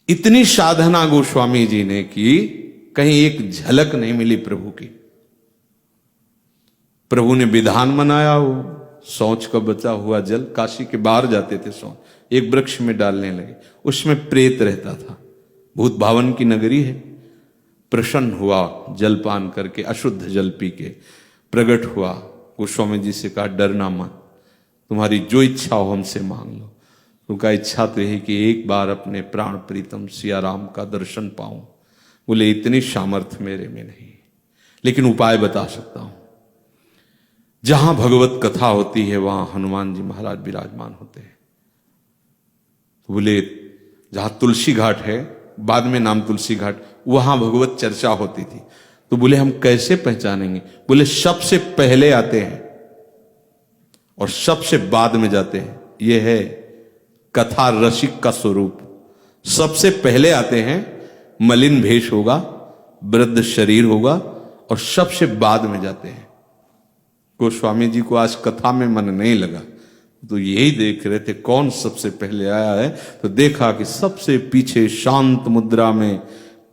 इतनी साधना गोस्वामी जी ने की, कहीं एक झलक नहीं मिली प्रभु की। प्रभु ने विधान बनाया हो, शौच का बचा हुआ जल, काशी के बाहर जाते थे शौच, एक वृक्ष में डालने लगे, उसमें प्रेत रहता था। भूत भावन की नगरी है। प्रसन्न हुआ जलपान करके, अशुद्ध जल पी के प्रकट हुआ, गोस्वामी जी से कहा डरना मत, तुम्हारी जो इच्छा हो हमसे मांग लो। उनका इच्छा तो यही कि एक बार अपने प्राण प्रीतम सिया राम का दर्शन पाऊं। बोले इतनी सामर्थ्य मेरे में नहीं, लेकिन उपाय बता सकता हूं। जहां भगवत कथा होती है वहां हनुमान जी महाराज विराजमान होते हैं। तो बोले जहां तुलसी घाट है, बाद में नाम तुलसी घाट, वहां भगवत चर्चा होती थी। तो बोले हम कैसे पहचानेंगे? बोले सबसे पहले आते हैं और सबसे बाद में जाते हैं। यह है कथा रसिक का स्वरूप। सबसे पहले आते हैं, मलिन भेष होगा, वृद्ध शरीर होगा, और सबसे बाद में जाते हैं। गोस्वामी जी को आज कथा में मन नहीं लगा, तो यही देख रहे थे कौन सबसे पहले आया है। तो देखा कि सबसे पीछे शांत मुद्रा में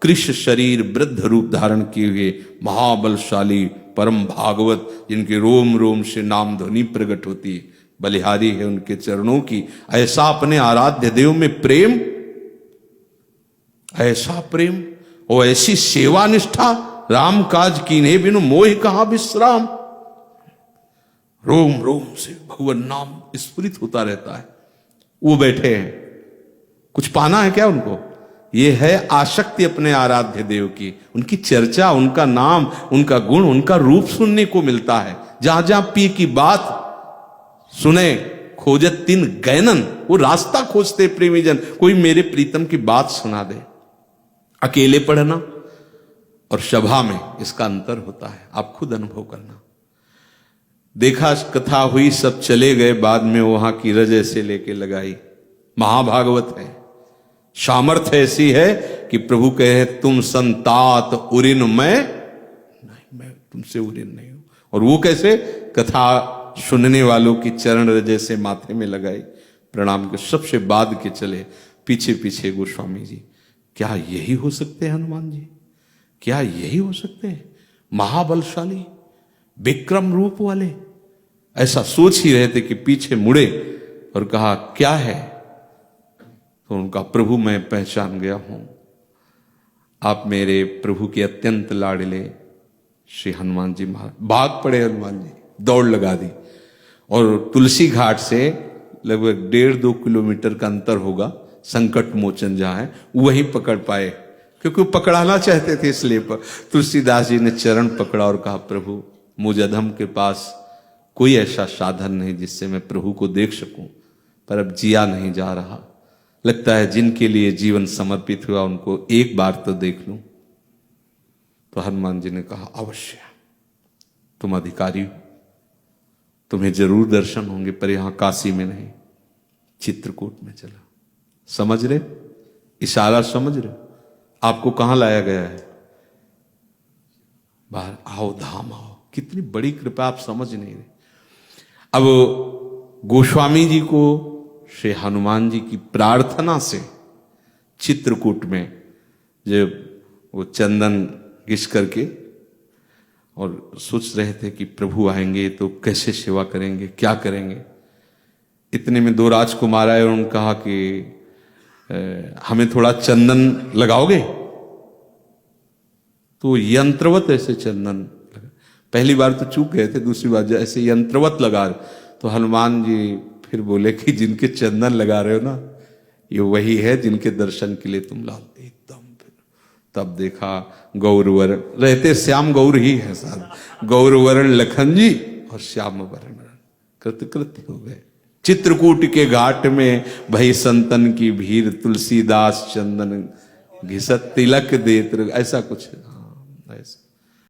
कृष्ण शरीर वृद्ध रूप धारण किए हुए महाबलशाली परम भागवत, जिनके रोम रोम से नाम ध्वनि प्रकट होती है, बलिहारी है उनके चरणों की। ऐसा अपने आराध्य देव में प्रेम, ऐसा प्रेम और ऐसी सेवा निष्ठा, राम काज कीन्हे बिनु मोह कहां विश्राम। रोम रोम से भगवान नाम स्फुरित होता रहता है। वो बैठे हैं, कुछ पाना है क्या उनको? ये है आसक्ति अपने आराध्य देव की, उनकी चर्चा, उनका नाम, उनका गुण, उनका रूप सुनने को मिलता है। जहां जहां पी की बात सुने, खोजत तीन गैनन, वो रास्ता खोजते प्रेमी जन, कोई मेरे प्रीतम की बात सुना दे। अकेले पढ़ना और सभा में इसका अंतर होता है, आप खुद अनुभव करना। देखा कथा हुई, सब चले गए, बाद में वहां की रज ऐसे लेके लगाई। महाभागवत है, सामर्थ्य ऐसी है कि प्रभु कहे तुम संतात उरिन मैं नहीं, मैं तुमसे उरिन नहीं हूं। और वो कैसे? कथा सुनने वालों की चरण रज से माथे में लगाई, प्रणाम के सबसे बाद के चले पीछे पीछे गोस्वामी जी। क्या यही हो सकते हैं हनुमान जी? क्या यही हो सकते हैं? महाबलशाली विक्रम रूप वाले, ऐसा सोच ही रहे थे कि पीछे मुड़े और कहा क्या है? तो उनका प्रभु मैं पहचान गया हूं, आप मेरे प्रभु के अत्यंत लाडले श्री हनुमान जी महाराज। भाग पड़े हनुमान जी, दौड़ लगा दी, और तुलसी घाट से लगभग 1.5-2 किलोमीटर का अंतर होगा, संकट मोचन जहां है, वहीं पकड़ पाए, क्योंकि वो पकड़ाना चाहते थे इसलिए। तुलसीदास जी ने चरण पकड़ा और कहा प्रभु मुझ अधम के पास कोई ऐसा साधन नहीं जिससे मैं प्रभु को देख सकूं, पर अब जिया नहीं जा रहा। लगता है जिनके लिए जीवन समर्पित हुआ उनको एक बार तो देख लूं। तो हनुमान जी ने कहा अवश्य, तुम अधिकारी हो, तुम्हें जरूर दर्शन होंगे, पर यहां काशी में नहीं, चित्रकूट में चला। समझ रहे? इशारा समझ रहे? आपको कहां लाया गया है? बाहर आओ, धाम आओ। कितनी बड़ी कृपा, आप समझ नहीं रहे। अब गोस्वामी जी को श्री हनुमान जी की प्रार्थना से चित्रकूट में जब वो चंदन घिस करके और सोच रहे थे कि प्रभु आएंगे तो कैसे सेवा करेंगे, क्या करेंगे, इतने में 2 राजकुमार आए और उन्होंने कहा कि हमें थोड़ा चंदन लगाओगे? तो यंत्रवत ऐसे चंदन लगा। पहली बार तो चूक गए थे, दूसरी बार ऐसे यंत्रवत लगा रहे। तो हनुमान जी फिर बोले कि जिनके चंदन लगा रहे हो ना, ये वही है जिनके दर्शन के लिए तुम लाते। एकदम तब देखा गौरवर्ण, रहते श्याम गौर ही है साहब, गौरवर्ण लखन जी और श्याम वर्ण कृतकृत्य हो गए। चित्रकूट के घाट में भई संतन की भीड़, तुलसीदास चंदन घिसत तिलक देत, ऐसा कुछ। हाँ ऐसा